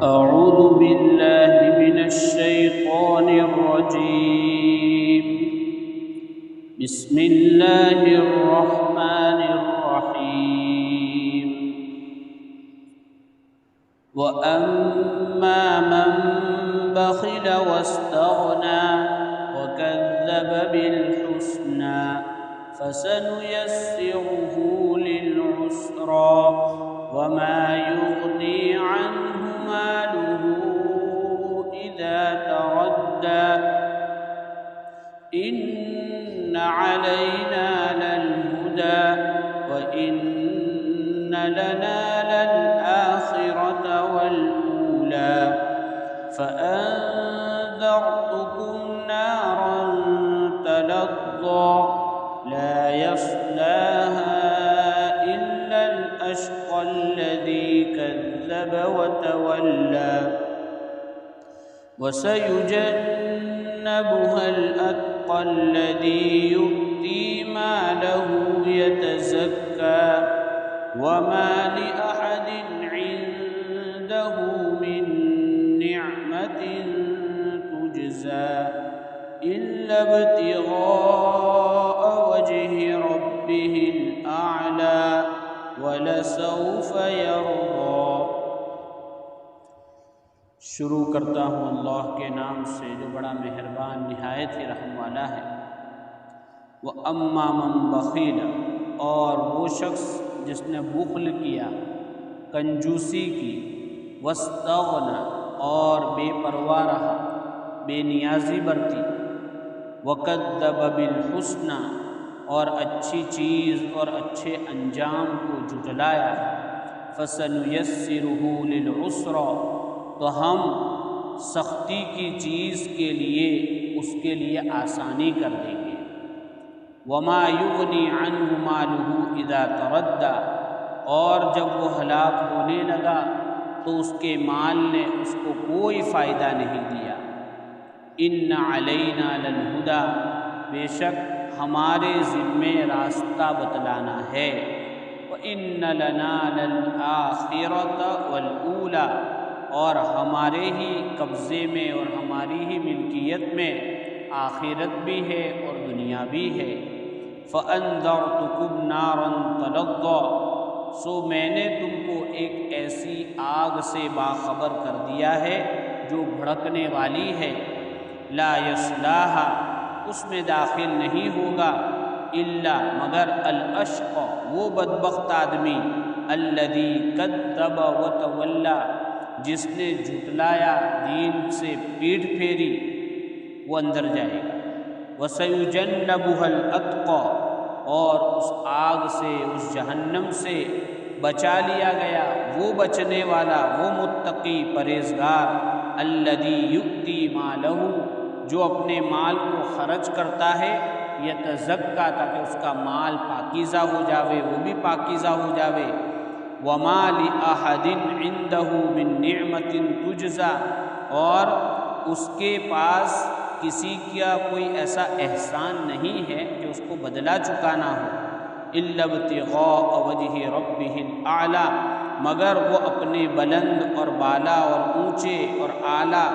أعوذ بالله من الشيطان الرجيم. بسم الله الرحمن الرحيم. وأما من بخل واستغنى وكذب بالحسنى فسنيسره للعسرى وما يغني عنه ماله إذا تردى إن علينا للهدى وإن لنا للآخرة والأولى فأنذرتكم نارا تلظى لا يصلاها إلا الأشقى الذي كذب وتولى وسيجنبها الأتقى الذي يؤتي ماله يتزكى وما لأحد عنده من نعمة تجزى إلا ابتغاء وجه ربه الأعلى وَلَسَوْفَ يَرْضَى۔ شروع کرتا ہوں اللہ کے نام سے جو بڑا مہربان نہایت ہی رحم والا ہے۔ وَأَمَّا مَنْ بَخِيلَ، اور وہ شخص جس نے بخل کیا، کنجوسی کی، وَاسْتَغْنَى، اور بے پرواہ رہا، بے نیازی برتی، وَكَذَّبَ بِالْحُسْنَى، اور اچھی چیز اور اچھے انجام کو جھٹلایا، فَسَنُيَسِّرُهُ لِلْعُسْرَى، تو ہم سختی کی چیز کے لیے اس کے لیے آسانی کر دیں گے۔ وَمَا يُغْنِي عَنْهُ مَالُهُ إِذَا تَرَدَّى، اور جب وہ ہلاک ہونے لگا تو اس کے مال نے اس کو کوئی فائدہ نہیں دیا۔ إِنَّ عَلَيْنَا لَلْهُدَى، بے شک ہمارے ذمے راستہ بتلانا ہے۔ وَإِنَّ لَنَا لَلْآخِرَةَ وَالْأُولَى، اور ہمارے ہی قبضے میں اور ہماری ہی ملکیت میں آخرت بھی ہے اور دنیا بھی ہے۔ فَأَنذَرْتُكُمْ نَارًا تَلَظَّى، سو میں نے تم کو ایک ایسی آگ سے باخبر کر دیا ہے جو بھڑکنے والی ہے۔ لا يصلاها، اس میں داخل نہیں ہوگا، الا مگر الاشقى، وہ بدبخت آدمی، الذی کذب وتولی، جس نے جھٹلایا، دین سے پیٹھ پھیری، وہ اندر جائے گا۔ وسیجنبها الاتقى، اور اس آگ سے، اس جہنم سے بچا لیا گیا وہ بچنے والا، وہ متقی پرہیزگار، الذی یؤتی مالہ، جو اپنے مال کو خرچ کرتا ہے، یتزکا، تاکہ اس کا مال پاکیزہ ہو جاوے، وہ بھی پاکیزہ ہو جاوے۔ وما لأحد عنده من نعمت تجزا، اور اس کے پاس کسی کا کوئی ایسا احسان نہیں ہے کہ اس کو بدلہ چکانا ہو، الا ابتغاء وجہ ربہ الاعلی، مگر وہ اپنے بلند اور بالا اور اونچے اور اعلیٰ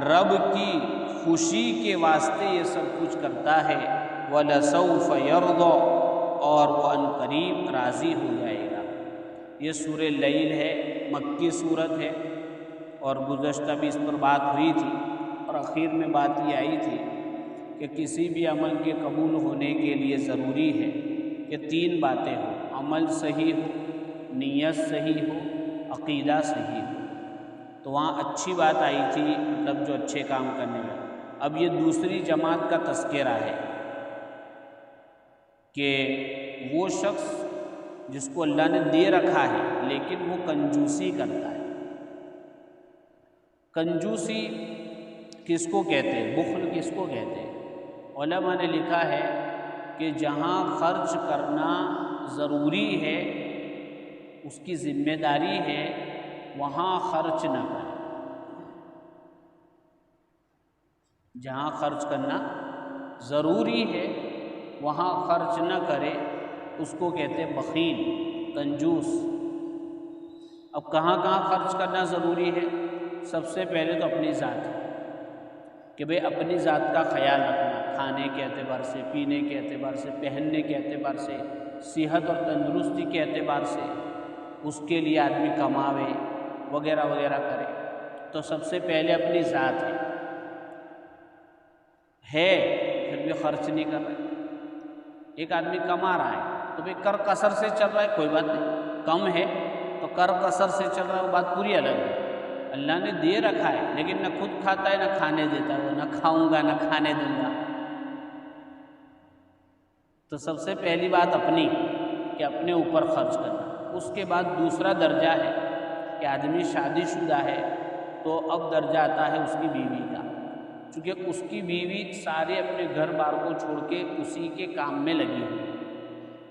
رب کی خوشی کے واسطے یہ سب کچھ کرتا ہے۔ وَلَسَوْفَ يَرْضَى، اور وہ عنقریب راضی ہو جائے گا۔ یہ سورہ لیل ہے، مکی صورت ہے، اور گزشتہ بھی اس پر بات ہوئی تھی، اور اخیر میں بات یہ آئی تھی کہ کسی بھی عمل کے قبول ہونے کے لیے ضروری ہے کہ تین باتیں ہوں: عمل صحیح ہو، نیت صحیح ہو، عقیدہ صحیح ہو۔ تو وہاں اچھی بات آئی تھی، مطلب جو اچھے کام کرنے میں۔ اب یہ دوسری جماعت کا تذکرہ ہے کہ وہ شخص جس کو اللہ نے دے رکھا ہے لیکن وہ کنجوسی کرتا ہے۔ کنجوسی کس کو کہتے ہیں؟ بخل کس کو کہتے ہیں؟ علماء نے لکھا ہے کہ جہاں خرچ کرنا ضروری ہے، اس کی ذمہ داری ہے، وہاں خرچ نہ کریں۔ جہاں خرچ کرنا ضروری ہے وہاں خرچ نہ کرے، اس کو کہتے ہیں بخیل، کنجوس۔ اب کہاں کہاں خرچ کرنا ضروری ہے؟ سب سے پہلے تو اپنی ذات ہے کہ بھئی اپنی ذات کا خیال رکھنا، کھانے کے اعتبار سے، پینے کے اعتبار سے، پہننے کے اعتبار سے، صحت اور تندرستی کے اعتبار سے، اس کے لیے آدمی کماوے وغیرہ وغیرہ کرے۔ تو سب سے پہلے اپنی ذات ہے پھر بھی خرچ نہیں کر رہا۔ ایک آدمی کما رہا ہے تو بھئی کر کسر سے چل رہا ہے، کوئی بات نہیں، کم ہے تو کر کسر سے چل رہا ہے، وہ بات پوری الگ ہے۔ اللہ نے دے رکھا ہے لیکن نہ خود کھاتا ہے نہ کھانے دیتا ہے، وہ نہ کھاؤں گا نہ کھانے دوں گا۔ تو سب سے پہلی بات اپنی کہ اپنے اوپر خرچ کرنا۔ اس کے بعد دوسرا درجہ ہے کہ آدمی شادی شدہ ہے تو اب درجہ آتا ہے اس کی بیوی کا، چونکہ اس کی بیوی سارے اپنے گھر بار کو چھوڑ کے اسی کے کام میں لگی ہوئی،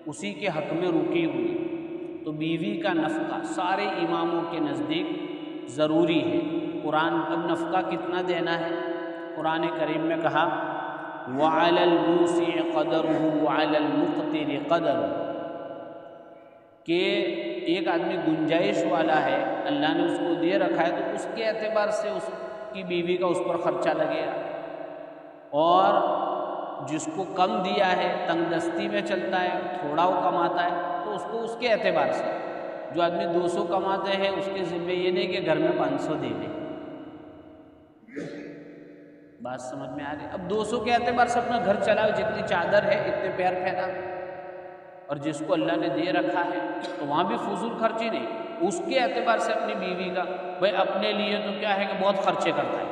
اسی کے حق میں رکی ہوئی، تو بیوی کا نفقہ سارے اماموں کے نزدیک ضروری ہے۔ قرآن اب نفقہ کتنا دینا ہے؟ قرآن کریم میں کہا وَعَلَى الْمُوسِعِ قَدَرُهُ وَعَلَى الْمُقْتِرِ قَدَرُهُ کہ ایک آدمی گنجائش والا ہے، اللہ نے اس کو دے رکھا ہے تو اس کے اعتبار سے اس کی بیوی کا اس پر خرچہ لگے گا، اور جس کو کم دیا ہے، تنگ دستی میں چلتا ہے، تھوڑا وہ کماتا ہے تو اس کو اس کے اعتبار سے، جو آدمی 200 کماتے ہیں اس کے ذمہ یہ نہیں کہ گھر میں 500 دے دے۔ بات سمجھ میں آ رہی؟ اب 200 کے اعتبار سے اپنا گھر چلاؤ، جتنی چادر ہے اتنے پیر پھیلا، اور جس کو اللہ نے دے رکھا ہے تو وہاں بھی فضول خرچی نہیں، اس کے اعتبار سے اپنی بیوی کا، بھائی اپنے لیے تو کیا ہے کہ بہت خرچے کرتا ہے،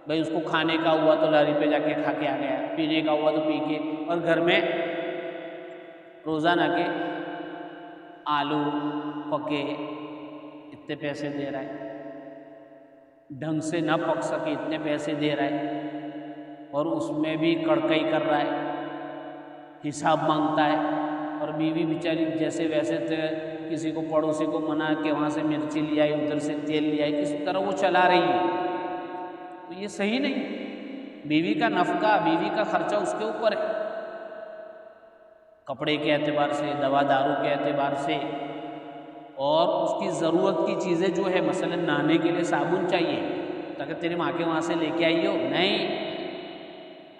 بھائی اس کو کھانے کا ہوا تو لاری پہ جا کے کھا کے آ گیا، پینے کا ہوا تو پی کے، اور گھر میں روزانہ کے آلو پکے اتنے پیسے دے رہا ہے، ڈھنگ سے نہ پک سکے اتنے پیسے دے رہا ہے، اور اس میں بھی کڑکئی کر رہا ہے، حساب مانگتا ہے، اور بیوی بیچاری جیسے ویسے کسی کو پڑوسی کو منع کہ وہاں سے مرچی لے آئی، ادھر سے تیل لے آئی، کسی طرح وہ چلا رہی ہے، تو یہ صحیح نہیں۔ بیوی کا نفقہ، بیوی کا خرچہ اس کے اوپر ہے، کپڑے کے اعتبار سے، دوا دارو کے اعتبار سے، اور اس کی ضرورت کی چیزیں جو ہے، مثلا نہانے کے لیے صابن چاہیے تاکہ تیری ماں کے وہاں سے لے کے آئی ہو، نہیں،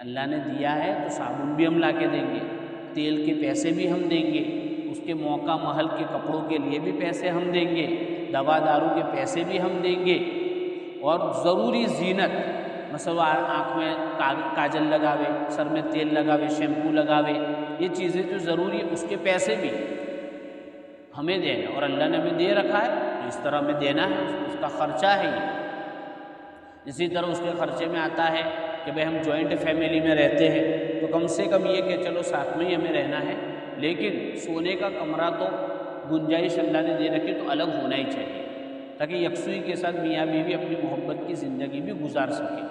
اللہ نے دیا ہے تو صابن بھی ہم لا کے دیں گے، تیل کے پیسے بھی ہم دیں گے، اس کے موقع محل کے کپڑوں کے لیے بھی پیسے ہم دیں گے، دوا دارو کے پیسے بھی ہم دیں گے، اور ضروری زینت، مثلا آنکھ میں کاجل لگاوے، سر میں تیل لگاوے، شیمپو لگاوے، یہ چیزیں جو ضروری ہے اس کے پیسے بھی ہمیں دینا، اور اللہ نے ہمیں دے رکھا ہے تو اس طرح ہمیں دینا ہے، اس کا خرچہ ہے یہ۔ اسی طرح اس کے خرچے میں آتا ہے کہ بھئی ہم جوائنٹ فیملی میں رہتے ہیں تو کم سے کم یہ کہ چلو ساتھ میں ہی ہمیں رہنا ہے، لیکن سونے کا کمرہ تو گنجائش اللہ نے دے رکھی تو الگ ہونا ہی چاہیے، تاکہ یکسوئی کے ساتھ میاں بیوی اپنی محبت کی زندگی بھی گزار سکے۔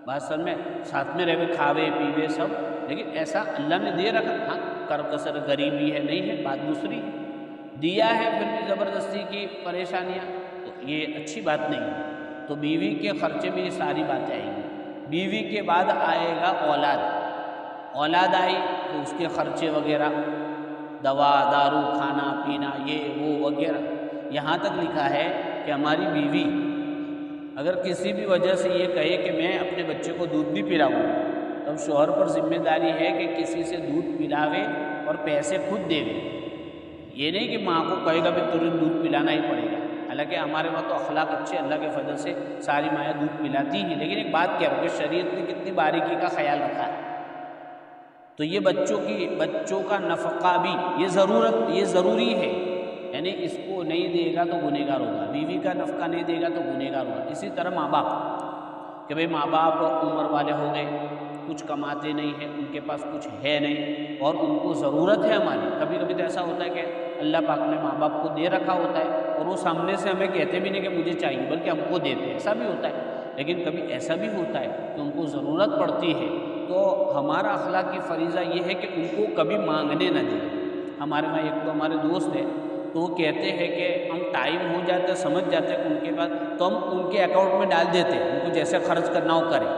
بات سر میں ساتھ میں رہے، کھاوے پیوے سب، لیکن ایسا اللہ نے دے رکھا، ہاں کر کسر غریبی ہے نہیں ہے بات دوسری، دیا ہے پھر بھی زبردستی کی پریشانیاں، تو یہ اچھی بات نہیں ہے۔ تو بیوی کے خرچے میں یہ ساری باتیں آئیں گی۔ بیوی کے بعد آئے گا اولاد، اولاد آئی تو اس کے خرچے وغیرہ، دوا دارو کھانا پینا یہ وہ وغیرہ، یہاں تک لکھا ہے کہ ہماری بیوی اگر کسی بھی وجہ سے یہ کہے کہ میں اپنے بچے کو دودھ بھی پلاؤں، تب شوہر پر ذمہ داری ہے کہ کسی سے دودھ پلاوے اور پیسے خود دے دے، یہ نہیں کہ ماں کو کہے گا بھی تجھے دودھ پلانا ہی پڑے گا۔ حالانکہ ہمارے وہاں تو اخلاق اچھے، اللہ کے فضل سے ساری مائیں دودھ پلاتی ہیں، لیکن ایک بات کہہ رہا ہوں کہ شریعت نے کتنی باریکی کا خیال رکھا ہے۔ تو یہ بچوں کا نفقہ بھی یہ ضروری ہے، یعنی اس کو نہیں دے گا تو گنہگار ہوگا، بیوی کا نفقہ نہیں دے گا تو گنہگار ہوگا۔ اسی طرح ماں باپ، کہ بھئی ماں باپ عمر والے ہو گئے، کچھ کماتے نہیں ہیں، ان کے پاس کچھ ہے نہیں، اور ان کو ضرورت ہے ہماری۔ کبھی کبھی تو ایسا ہوتا ہے کہ اللہ پاک نے ماں باپ کو دے رکھا ہوتا ہے اور وہ سامنے سے ہمیں کہتے بھی نہیں کہ مجھے چاہیے، بلکہ ہم کو دیتے ہیں، ایسا بھی ہوتا ہے۔ لیکن کبھی ایسا بھی ہوتا ہے کہ ان کو ضرورت پڑتی ہے، تو ہمارا اخلاقی فریضہ یہ ہے کہ ان کو کبھی مانگنے نہ دیں۔ ہمارے وہاں ایک تو ہمارے دوست ہیں، تو وہ کہتے ہیں کہ ہم ٹائم ہو جاتا ہے، سمجھ جاتے ہیں ان کے پاس، تو ہم ان کے اکاؤنٹ میں ڈال دیتے ہیں، ان کو جیسے خرچ کرنا ہو کریں،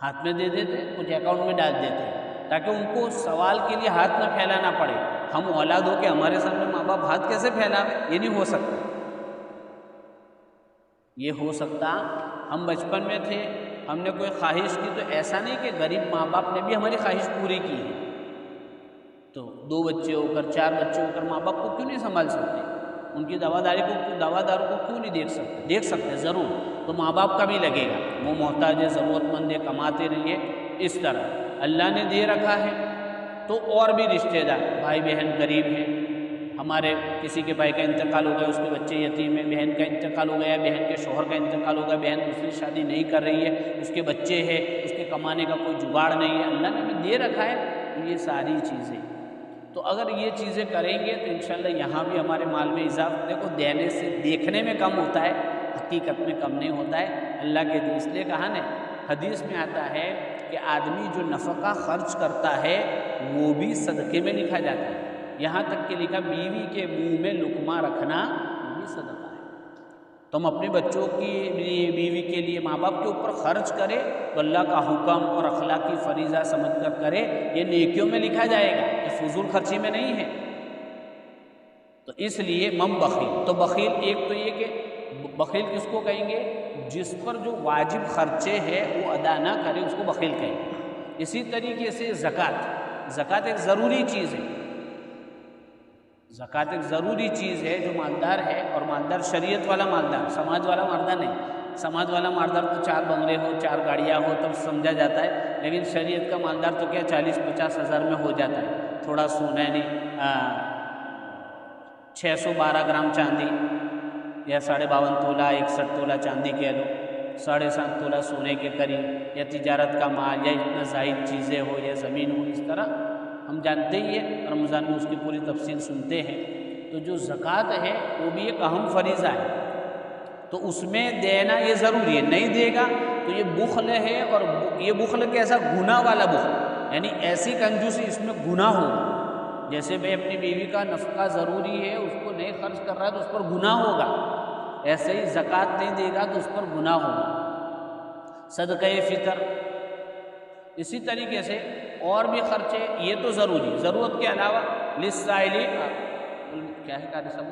ہاتھ میں دے دیتے، کچھ اکاؤنٹ میں ڈال دیتے ہیں، تاکہ ان کو سوال کے لیے ہاتھ نہ پھیلانا پڑے۔ ہم اولاد ہو کے ہمارے سامنے ماں باپ ہاتھ کیسے پھیلا، یہ نہیں ہو سکتا۔ یہ ہو سکتا ہم بچپن میں تھے، ہم نے کوئی خواہش کی تو ایسا نہیں کہ غریب ماں باپ نے بھی ہماری خواہش پوری کی ہے، تو 2 بچے ہو کر 4 بچے ہو کر ماں باپ کو کیوں نہیں سنبھال سکتے؟ ان کی دواداروں کو کیوں نہیں دیکھ سکتے؟ دیکھ سکتے ضرور، تو ماں باپ کا بھی لگے گا، وہ محتاج ہے، ضرورت مند ہے، کماتے رہیے۔ اس طرح اللہ نے دے رکھا ہے تو اور بھی رشتہ دار، بھائی بہن غریب ہیں، ہمارے کسی کے بھائی کا انتقال ہو گیا، اس کے بچے یتیم ہیں، بہن کا انتقال ہو گیا، بہن کے شوہر کا انتقال ہو گیا، بہن دوسری شادی نہیں کر رہی ہے، اس کے بچے ہیں، اس کے کمانے کا کوئی جگاڑ نہیں ہے، اللہ نے ہمیں دے رکھا ہے، تو یہ ساری چیزیں، تو اگر یہ چیزیں کریں گے تو انشاءاللہ یہاں بھی ہمارے مال میں اضافہ، دیکھو دینے سے دیکھنے میں کم ہوتا ہے، حقیقت میں کم نہیں ہوتا ہے، اللہ کے دین، اس لیے کہا نا حدیث میں آتا ہے کہ آدمی جو نفقہ خرچ کرتا ہے وہ بھی صدقے میں لکھا جاتا ہے، یہاں تک کہ لکھا بیوی کے منہ میں لقمہ رکھنا وہ بھی صدقہ ہے، تو ہم اپنے بچوں کی لیے، بیوی کے لیے، ماں باپ کے اوپر خرچ کرے تو اللہ کا حکم اور اخلاقی فریضہ سمجھ کر کرے، یہ نیکیوں میں لکھا جائے گا، یہ فضول خرچی میں نہیں ہے۔ تو اس لیے بخیل، تو بخیل ایک تو یہ کہ بخیل کس کو کہیں گے؟ جس پر جو واجب خرچے ہے وہ ادا نہ کرے، اس کو بخیل کہیں گے۔ اسی طریقے سے زکوٰۃ ایک ضروری چیز ہے، زکوٰۃ ایک ضروری چیز ہے، جو مالدار ہے، اور مالدار شریعت والا مالدار، سماج والا مالدار نہیں، سماج والا مالدار تو 4 بنگلے ہو، 4 گاڑیاں ہو تب سمجھا جاتا ہے، لیکن شریعت کا مالدار تو کیا 40-50 ہزار میں ہو جاتا ہے، تھوڑا سونا نہیں، 612 گرام چاندی یا 52.5 تولہ، 61 تولہ چاندی کہہ لو، 7.5 تولہ سونے کے قریب، یا تجارت کا مال، یا اتنا زائد چیزیں ہو، یا زمین ہو، اس طرح ہم جانتے ہی ہیں، رمضان میں اس کی پوری تفصیل سنتے ہیں۔ تو جو زکوٰۃ ہے وہ بھی ایک اہم فریضہ ہے، تو اس میں دینا یہ ضروری ہے، نہیں دے گا تو یہ بخل ہے، اور یہ بخل کیسا؟ گناہ والا بخل، یعنی ایسی کنجوسی، اس میں گناہ ہوگا، جیسے بھائی اپنی بیوی کا نفقہ ضروری ہے، اس کو نہیں خرچ کر رہا ہے تو اس پر گناہ ہوگا، ایسے ہی زکوٰۃ نہیں دے گا تو اس پر گناہ ہوگا۔ صدقہ فطر اسی طریقے سے اور بھی خرچے، یہ تو ضروری، ضرورت کے علاوہ للسائلین، کیا ہے قاری صاحب؟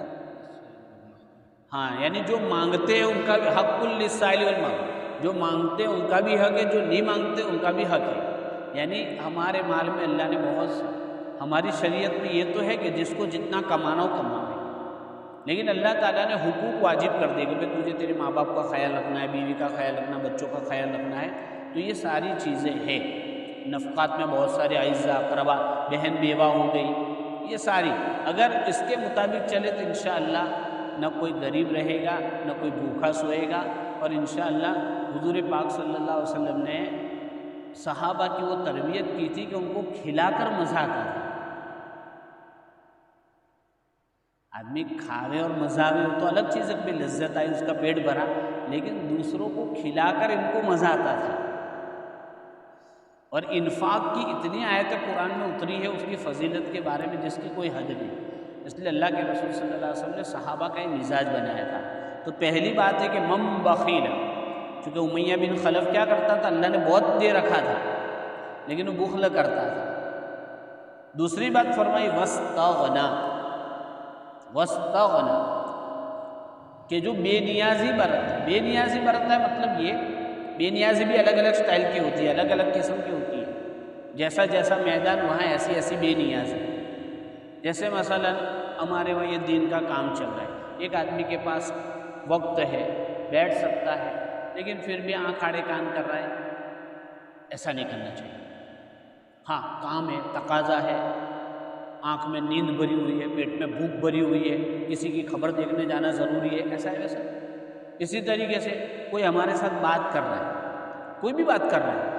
ہاں، یعنی جو مانگتے ہیں ان کا بھی حق، للسائل والمحروم، جو مانگتے ہیں ان کا بھی حق ہے، جو نہیں مانگتے ان کا بھی حق ہے، یعنی ہمارے مال میں اللہ نے بہت، ہماری شریعت میں یہ تو ہے کہ جس کو جتنا کمانا ہو کمانا، لیکن اللہ تعالیٰ نے حقوق واجب کر دے کہ بھائی تجھے تیرے ماں باپ کا خیال رکھنا ہے، بیوی کا خیال رکھنا، بچوں کا خیال رکھنا ہے، تو یہ ساری چیزیں ہیں، نفقات میں بہت سارے اعزہ اقربا، بہن بیوہ ہو گئی، یہ ساری اگر اس کے مطابق چلے تو انشاءاللہ نہ کوئی غریب رہے گا، نہ کوئی بھوکا سوئے گا، اور انشاءاللہ حضور پاک صلی اللہ علیہ وسلم نے صحابہ کی وہ تربیت کی تھی کہ ان کو کھلا کر مزہ آتا تھا، آدمی کھاوے اور مزہ آوے تو الگ چیز ہے، لذت آئی، اس کا پیٹ بھرا، لیکن دوسروں کو کھلا کر ان کو مزہ آتا تھا۔ اور انفاق کی اتنی آیتیں قرآن میں اتری ہے اس کی فضیلت کے بارے میں جس کی کوئی حد نہیں، اس لیے اللہ کے رسول صلی اللہ علیہ وسلم نے صحابہ کا یہ مزاج بنایا تھا۔ تو پہلی بات ہے کہ بخیل، چونکہ امیہ بن خلف کیا کرتا تھا، اللہ نے بہت دے رکھا تھا لیکن وہ بخل کرتا تھا۔ دوسری بات فرمائی واستغنا، کہ جو بے نیازی برتتا ہے، بے نیازی برتتا ہے مطلب یہ، بے نیازی بھی الگ الگ سٹائل کی ہوتی ہے، الگ الگ قسم کی ہوتی ہے، جیسا جیسا میدان وہاں ایسی ایسی بے نیازی، جیسے مثلا ہمارے وہاں یہ دین کا کام چل رہا ہے، ایک آدمی کے پاس وقت ہے، بیٹھ سکتا ہے، لیکن پھر بھی آنکھ آڑے کان کر رہا ہے، ایسا نہیں کرنا چاہیے۔ ہاں کام ہے، تقاضا ہے، آنکھ میں نیند بھری ہوئی ہے، پیٹ میں بھوک بھری ہوئی ہے، کسی کی خبر دیکھنے جانا ضروری ہے، ایسا ہے ویسا۔ اسی طریقے سے کوئی ہمارے ساتھ بات کر رہا ہے، کوئی بھی بات کر رہا ہے،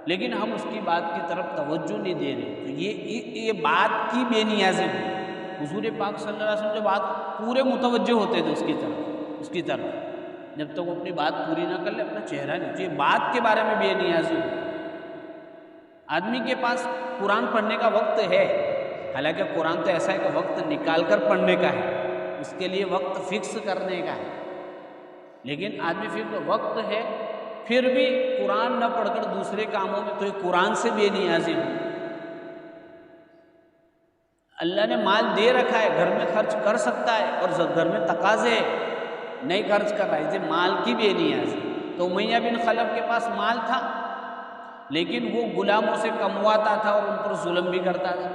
لیکن ہم اس کی بات کی طرف توجہ نہیں دے رہے، تو یہ بات کی بے نیازی ہوئی۔ حضور پاک صلی اللہ علیہ وسلم جو بات پورے متوجہ ہوتے تھے اس کی طرف، جب تک وہ اپنی بات پوری نہ کر لے اپنا چہرہ نہیں، تو یہ بات کے بارے میں بے نیازی ہوئی۔ آدمی کے پاس قرآن پڑھنے کا وقت ہے، حالانکہ قرآن تو ایسا ہے کہ وقت نکال کر پڑھنے کا ہے، اس کے لیے وقت فکس کرنے کا ہے، لیکن آدمی پھر وقت ہے پھر بھی قرآن نہ پڑھ کر دوسرے کاموں میں، تو یہ قرآن سے بے نیازی ہو۔ اللہ نے مال دے رکھا ہے، گھر میں خرچ کر سکتا ہے، اور گھر میں تقاضے، نہیں خرچ کر رہا ہے، مال کی بے نیازی۔ تو امیہ بن خلف کے پاس مال تھا لیکن وہ غلاموں سے کمواتا تھا اور ان پر ظلم بھی کرتا تھا،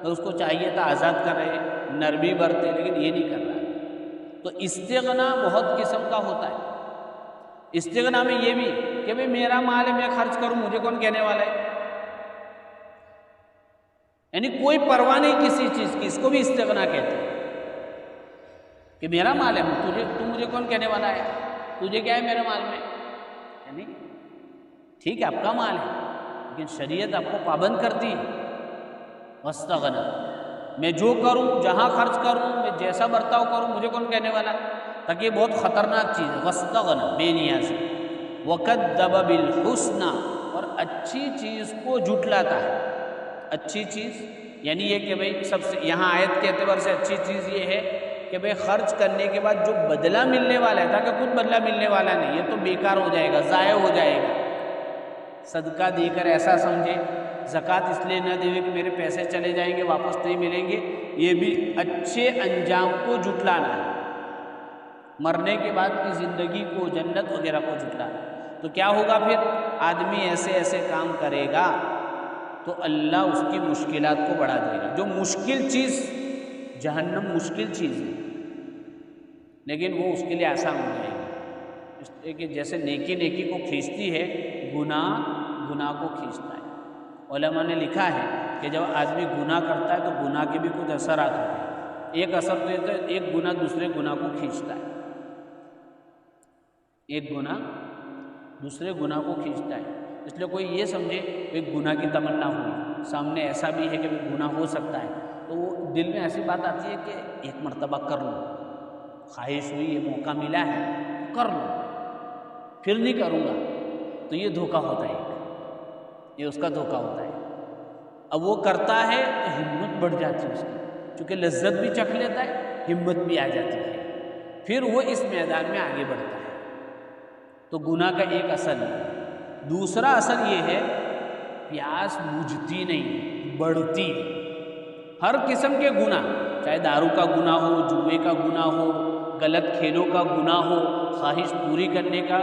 تو اس کو چاہیے تھا آزاد کرے، نرمی برتے، لیکن یہ نہیں کر رہا۔ تو استغنا بہت قسم کا ہوتا ہے۔ استغنا میں یہ بھی کہ بھئی میرا مال ہے، میں خرچ کروں، مجھے کون کہنے والا ہے، یعنی کوئی پرواہ نہیں کسی چیز کی، اس کو بھی استغنا کہتے ہیں کہ میرا مال ہے، تو مجھے کون کہنے والا ہے، تجھے کیا ہے میرے مال میں، یعنی ٹھیک ہے آپ کا مال ہے لیکن شریعت آپ کو پابند کرتی ہے۔ واستغنا، میں جو کروں، جہاں خرچ کروں، میں جیسا برتاؤ کروں، مجھے کون کہنے والا، تاکہ یہ بہت خطرناک چیز ہے۔ واستغنا، بے نیازی۔ وکذب بالحسنی، اور اچھی چیز کو جھٹلاتا ہے۔ اچھی چیز یعنی یہ کہ بھئی سب سے یہاں آیت کے اعتبار سے اچھی چیز یہ ہے کہ بھئی خرچ کرنے کے بعد جو بدلہ ملنے والا ہے، تاکہ کچھ بدلہ ملنے والا نہیں، یہ تو بیکار ہو جائے گا، ضائع ہو جائے گا۔ صدقہ دے کر ایسا سمجھے، زکوٰۃ اس لیے نہ دے کہ میرے پیسے چلے جائیں گے، واپس نہیں ملیں گے، یہ بھی اچھے انجام کو جھٹلانا ہے، مرنے کے بعد کی زندگی کو، جنت وغیرہ کو جھٹلانا۔ تو کیا ہوگا پھر، آدمی ایسے ایسے کام کرے گا تو اللہ اس کی مشکلات کو بڑھا دے گا۔ جو مشکل چیز، جہنم مشکل چیز ہے لیکن وہ اس کے لیے آسان ہو جائے گی، اس لیے کہ جیسے نیکی نیکی کو کھینچتی ہے، گناہ کو کھینچتا ہے۔ علماء نے لکھا ہے کہ جب آدمی گناہ کرتا ہے تو گناہ کے بھی کچھ اثرات ہوتے ہیں۔ ایک اثر تو یہ تو ایک گناہ دوسرے گناہ کو کھینچتا ہے، ایک گناہ دوسرے گناہ کو کھینچتا ہے۔ اس لیے کوئی یہ سمجھے ایک گناہ کی تمنا ہوئی، سامنے ایسا بھی ہے کہ گناہ ہو سکتا ہے، تو وہ دل میں ایسی بات آتی ہے کہ ایک مرتبہ کر لوں، خواہش ہوئی، یہ موقع ملا ہے کر لوں، پھر نہیں کروں گا، تو یہ دھوکہ ہوتا ہے، یہ اس کا دھوکہ ہوتا ہے۔ اب وہ کرتا ہے تو ہمت بڑھ جاتی ہے اس کی، چونکہ لذت بھی چکھ لیتا ہے، ہمت بھی آ جاتی ہے، پھر وہ اس میدان میں آگے بڑھتا ہے۔ تو گناہ کا ایک اثر ہے۔ دوسرا اثر یہ ہے، پیاس بجھتی نہیں، بڑھتی۔ ہر قسم کے گناہ، چاہے دارو کا گناہ ہو، جوئے کا گناہ ہو، غلط کھیلوں کا گناہ ہو، خواہش پوری کرنے کا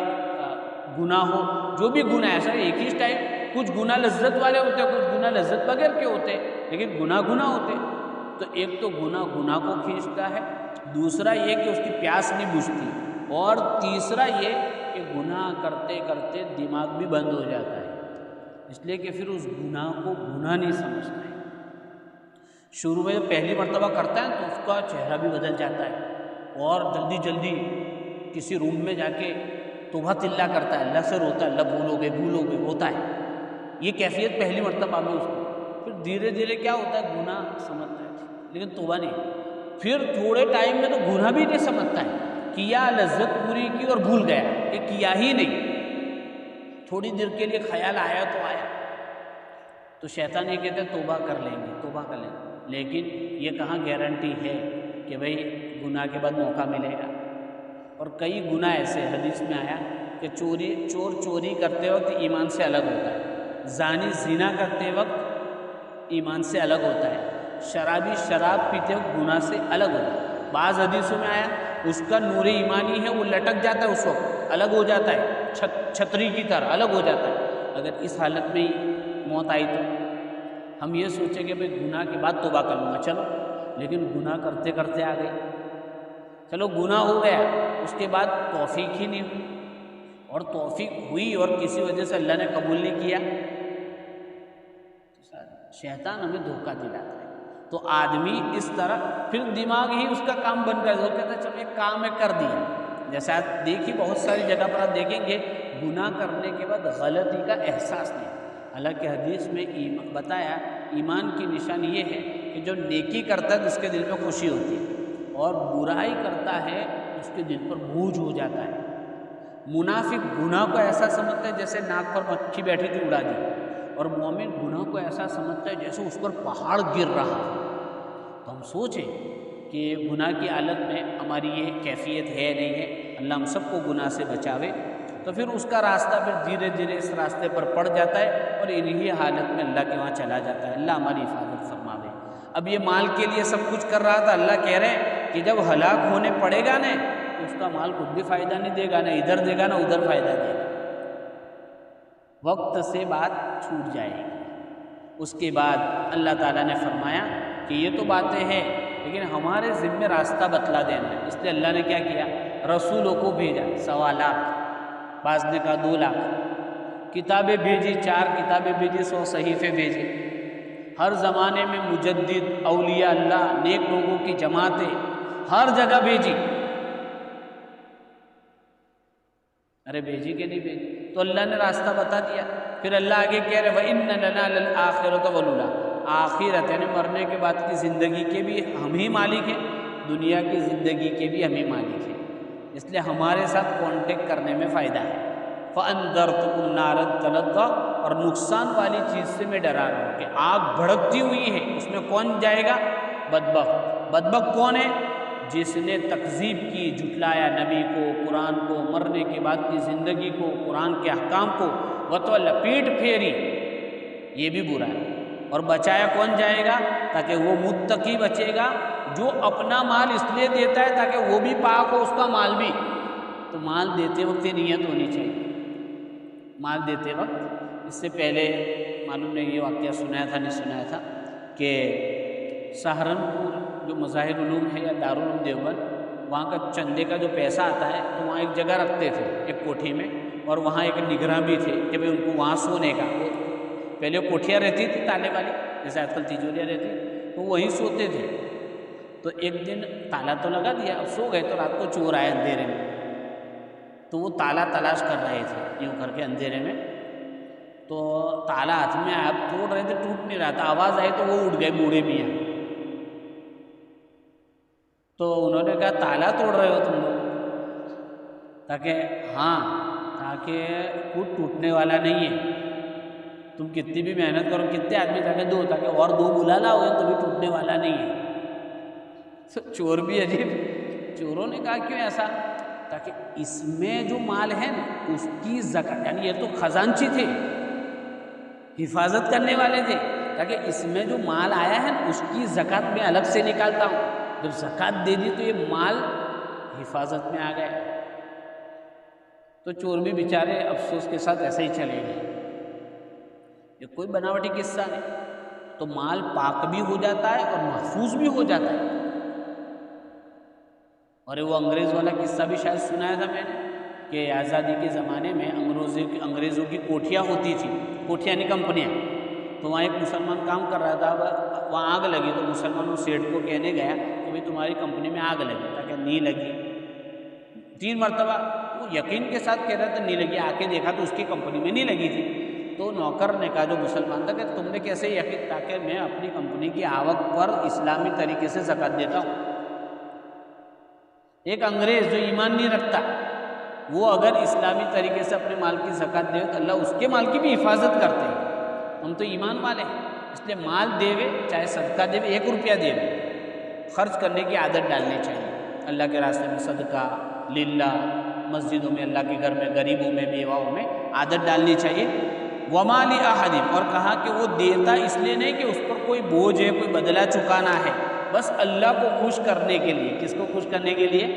گناہ ہو، جو بھی گناہ ایسا ایک ہی ٹائم، کچھ گناہ لذت والے ہوتے ہیں، کچھ گناہ لذت بغیر کے ہوتے ہیں، لیکن گناہ ہوتے ہیں۔ تو ایک تو گناہ کو کھینچتا ہے، دوسرا یہ کہ اس کی پیاس نہیں بجھتی، اور تیسرا یہ کہ گناہ کرتے کرتے دماغ بھی بند ہو جاتا ہے، اس لیے کہ پھر اس گناہ کو گناہ نہیں سمجھتا ہے۔ شروع میں پہلی مرتبہ کرتا ہے تو اس کا چہرہ بھی بدل جاتا ہے، اور جلدی جلدی کسی روم میں جا کے توبہ تلہ کرتا ہے، اللہ سے روتا ہے، اللہ بھولو گے ہوتا ہے، یہ کیفیت پہلی مرتبہ میں اس کو۔ پھر دھیرے دھیرے کیا ہوتا ہے، گناہ سمجھتا ہے لیکن توبہ نہیں، پھر تھوڑے ٹائم میں تو گناہ بھی نہیں سمجھتا ہے، کیا لذت پوری کی اور بھول گیا کہ کیا ہی نہیں، تھوڑی دیر کے لیے خیال آیا تو آیا، تو شیطان یہ کہتا ہے توبہ کر لیں گے، لیکن یہ کہاں گارنٹی ہے کہ بھئی گناہ کے بعد موقع ملے گا۔ اور کئی گناہ ایسے حدیث میں آیا کہ چور چوری کرتے وقت ایمان سے الگ ہوتا ہے، زانی زنا کرتے وقت ایمان سے الگ ہوتا ہے، شرابی شراب پیتے وقت گناہ سے الگ ہوتا ہے۔ بعض حدیثوں میں آیا اس کا نور ایمانی ہے وہ لٹک جاتا ہے، اس وقت الگ ہو جاتا ہے، چھتری کی طرح الگ ہو جاتا ہے۔ اگر اس حالت میں ہی موت آئی تو ہم یہ سوچیں کہ بھئی گناہ کے بعد توبہ کر لوں گا، چلو، لیکن گناہ کرتے کرتے آ گئی، چلو گناہ ہو گیا، اس کے بعد توفیق ہی نہیں ہوئی، اور توفیق ہوئی اور کسی وجہ سے اللہ نے قبول نہیں کیا، شیطان ہمیں دھوکہ دلاتا ہے۔ تو آدمی اس طرح پھر دماغ ہی اس کا کام بن کر وہ کہتا ہے چلو ایک کام ہے کر دیا، جیسے آپ دیکھیے بہت ساری جگہ پر آپ دیکھیں گے گناہ کرنے کے بعد غلطی کا احساس نہیں۔ حالانکہ حدیث میں بتایا ایمان کی نشانی یہ ہے کہ جو نیکی کرتا ہے اس کے دل میں خوشی ہوتی ہے، اور برائی کرتا ہے اس کے دل پر بوجھ ہو جاتا ہے۔ منافق گناہ کو ایسا سمجھتا ہے جیسے ناک پر مکھی بیٹھی تھی اڑا دی، اور مومن گناہ کو ایسا سمجھتا ہے جیسے اس پر پہاڑ گر رہا۔ تو ہم سوچیں کہ گناہ کی حالت میں ہماری یہ کیفیت ہے نہیں ہے، اللہ ہم سب کو گناہ سے بچاوے، تو پھر اس کا راستہ پھر دھیرے دھیرے اس راستے پر پڑ جاتا ہے، اور انہی حالت میں اللہ کے وہاں چلا جاتا ہے۔ اللہ ہماری حفاظت فرماوے۔ اب یہ مال کے لیے سب کچھ کر رہا تھا، اللہ کہہ رہے ہیں کہ جب ہلاک ہونے پڑے گا نا تو اس کا مال خود بھی فائدہ نہیں دے گا، نہ ادھر دے گا نہ ادھر فائدہ دے گا، وقت سے بات چھوٹ جائے گی۔ اس کے بعد اللہ تعالیٰ نے فرمایا کہ یہ تو باتیں ہیں لیکن ہمارے ذمہ راستہ بتلا دینا ہے، اس لیے اللہ نے کیا کیا، رسولوں کو بھیجا، 1.25 لاکھ، بعض نے کہا 2 لاکھ، کتابیں بھیجی، 4 کتابیں بھیجی، 100 صحیفے بھیجے، ہر زمانے میں مجدد، اولیاء اللہ، نیک لوگوں کی جماعتیں ہر جگہ بھیجی۔ ارے بھیجی کہ نہیں بھیجی؟ تو اللہ نے راستہ بتا دیا۔ پھر اللہ آگے کہہ رہے وَإِنَّ لَنَا لَلْآخِرَةَ وَالْأُولَىٰ، آخرت یعنی مرنے کے بعد کی زندگی کے بھی ہم ہی مالک ہیں، دنیا کی زندگی کے بھی ہم ہی مالک ہیں، اس لیے ہمارے ساتھ کانٹیکٹ کرنے میں فائدہ ہے۔ فَأَنذَرْتُكُمْ نَارًا تَلَظَّىٰ، اور نقصان والی چیز سے میں ڈرا رہا ہوں کہ آگ بھڑکتی ہوئی ہے، اس میں کون جائے گا؟ بدبخت۔ بدبخت کون ہے؟ جس نے تکذیب کی، جھٹلایا نبی کو، قرآن کو، مرنے کے بعد کی زندگی کو، قرآن کے احکام کو، وَتَوَلَّىٰ، پیٹ پھیری، یہ بھی برا ہے۔ اور بچایا کون جائے گا؟ تاکہ وہ متقی بچے گا جو اپنا مال اس لیے دیتا ہے تاکہ وہ بھی پاک ہو، اس کا مال بھی۔ تو مال دیتے وقت یہ نیت ہونی چاہیے، مال دیتے وقت۔ اس سے پہلے معلوم نہیں یہ واقعہ سنایا تھا نہیں سنایا تھا کہ سہارنپور جو مظاہر علوم ہے یا دارالعلوم دیوبند، وہاں کا چندے کا جو پیسہ آتا ہے تو وہاں ایک جگہ رکھتے تھے، ایک کوٹھی میں، اور وہاں ایک نگراں بھی تھے کہ بھئی ان کو وہاں سونے کا، پہلے کوٹھیاں رہتی تھی تالے والی، جیسے آج کل تیجوریاں رہتی، تو وہیں سوتے تھے۔ تو ایک دن تالا تو لگا دیا، اب سو گئے تو رات کو چور آئے اندھیرے میں، تو وہ تالا تلاش کر رہے تھے یوں کر کے اندھیرے میں، تو تالا ہاتھ میں آپ توڑ رہے تھے، ٹوٹ نہیں رہا تھا، آواز آئی تو وہ اٹھ گئے بوڑھے میاں۔ تو انہوں نے کہا تالا توڑ رہے ہو تم لوگ؟ تاکہ ہاں، تاکہ کچھ ٹوٹنے والا نہیں ہے، تم کتنی بھی محنت کرو، کتنے آدمی جا کے دو، تاکہ اور 2 بلا لاؤ گے تو بھی ٹوٹنے والا نہیں ہے۔ چور بھی عجیب، چوروں نے کہا کیوں ایسا؟ تاکہ اس میں جو مال ہے نا اس کی زکات، یعنی یہ تو خزانچی تھے، حفاظت کرنے والے تھے، تاکہ اس میں جو مال آیا ہے نا اس کی زکات میں الگ سے نکالتا ہوں، جب زکات دے دی تو یہ مال حفاظت میں آ گئے۔ تو چور بھی بیچارے افسوس کے ساتھ ایسے ہی چلے گئے، یہ کوئی بناوٹی قصہ نہیں، تو مال پاک بھی ہو جاتا ہے اور محفوظ بھی ہو جاتا ہے۔ اور وہ انگریز والا قصہ بھی شاید سنایا تھا میں نے کہ آزادی کے زمانے میں انگریزوں کی کوٹھیاں ہوتی تھی، کوٹھیاں نہیں کمپنیاں، تو وہاں ایک مسلمان کام کر رہا تھا، وہاں آگ لگی تو مسلمان اس سیٹ کو کہنے گیا کہ بھئی تمہاری کمپنی میں آگ لگی، تاکہ نہیں لگی، 3 مرتبہ وہ یقین کے ساتھ کہہ رہا تھا نہیں لگی، آ کے دیکھا تو اس کی کمپنی میں نہیں لگی تھی۔ تو نوکر نے کہا جو مسلمان تھا کہ تم نے کیسے یقین؟ تاکہ میں اپنی کمپنی کی آوک پر اسلامی طریقے سے زکات دیتا ہوں۔ ایک انگریز جو ایمان نہیں رکھتا وہ اگر اسلامی طریقے سے اپنے مال کی زکات دے تو اللہ اس کے مال کی بھی حفاظت کرتے ہیں۔ ہم تو ایمان والے ہیں، اس لیے مال دے وے چاہے صدقہ دے وے، 1 روپیہ دے وے، خرچ کرنے کی عادت ڈالنی چاہیے۔ اللہ کے راستے میں صدقہ للہ، مسجدوں میں، اللہ کے گھر میں، غریبوں میں، بیواؤں میں عادت ڈالنی چاہیے۔ وَمَا لِأَحَدٍ، اور کہا کہ وہ دیتا اس لیے نہیں کہ اس پر کوئی بوجھ ہے، کوئی بدلہ چکانا ہے، بس اللہ کو خوش کرنے کے لیے۔ کس کو خوش کرنے کے لیے؟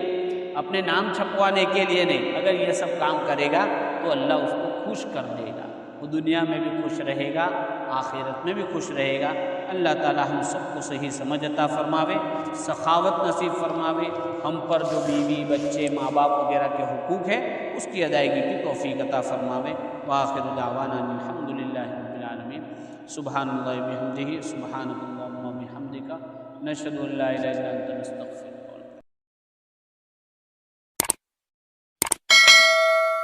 اپنے نام چھپوانے کے لیے نہیں۔ اگر یہ سب کام کرے گا تو اللہ اس کو خوش کر دے گا، وہ دنیا میں بھی خوش رہے گا، آخرت میں بھی خوش رہے گا۔ اللہ تعالی ہم سب کو صحیح سمجھ عطا فرماوے، سخاوت نصیب فرماوے، ہم پر جو بیوی بچے ماں باپ وغیرہ کے حقوق ہے اس کی ادائیگی کی توفیق عطا فرماوے۔ وآخر دعوانا الحمد للہ رب العالمین۔ سبحان اللہ بحمدہ، سبحانک اللہم وبحمدک، نشہد ان لا الہ الا انت نستغفرک۔